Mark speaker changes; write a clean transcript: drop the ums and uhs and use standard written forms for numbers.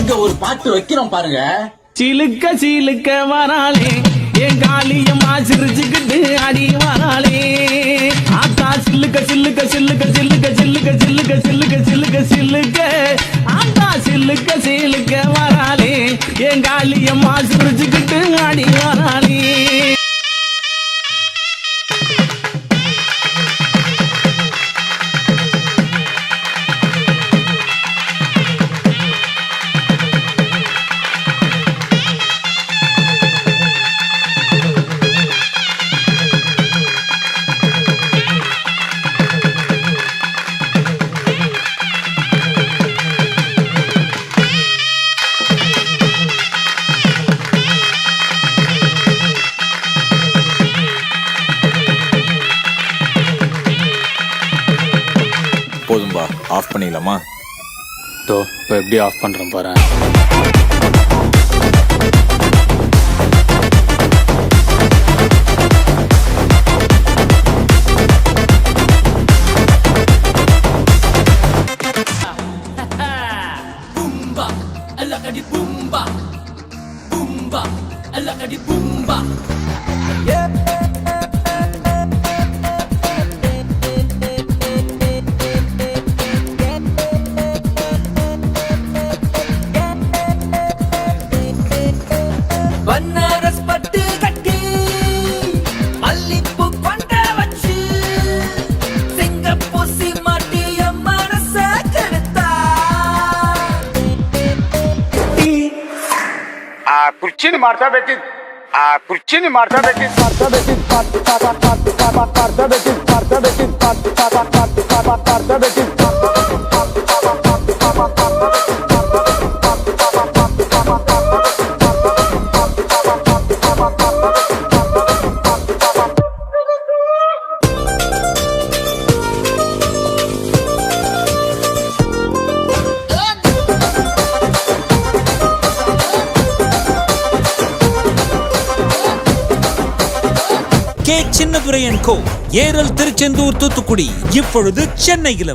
Speaker 1: இங்க ஒரு பாட்டு வைக்கிறோம் பாருங்க.
Speaker 2: சிலுக்க சிலுக்க வராளே என் காளியம்மா சிரிச்சுக்கிட்டு அடி வராளே. ஆத்தா சில்லுக்க சில்லுக்க சில்லுக்க சில்லுக்க சில்லுக்க சில்லுக்க சில்லுக்க சில்லுக்க சில்லுக்க ஆத்தா சில்லுக்க சிலுக்க வராளே என் காளியம்மா சிரிச்சுக்கிட்டு அடி வராளே.
Speaker 3: போதும்பா, ஆஃப் பண்ணிடலாமா?
Speaker 4: தோ இப்போ எப்படி ஆஃப் பண்ணுறேன் பாரு.
Speaker 5: Boomba, alakadi boomba, boomba, alakadi boomba. Banaras பட்டு கட்டி மல்லிப்பூ கொண்ட வச்சு சிங்கப்பூசி மாட்டிய மனச கெடுத்தா.
Speaker 6: ಕುರ್ಚಿನ ಮಾಡ್ತಾ ಬೇಕಿತ್ತು, ಆ ಕುರ್ಚಿನ ಮಾಡ್ತಾ ಬೇಕಿತ್ತು, ಮಾಡ್ತಾ ಬೇಕಿತ್ತು, ಮಾಡ್ತಾ ಬೇಕಿತ್ತು, ಮಾಡ್ತಾ ಬೇಕಿತ್ತು.
Speaker 7: கே சின்னதுரையன் கோ, ஏரல், திருச்செந்தூர், தூத்துக்குடி, இப்பொழுது சென்னையிலும்.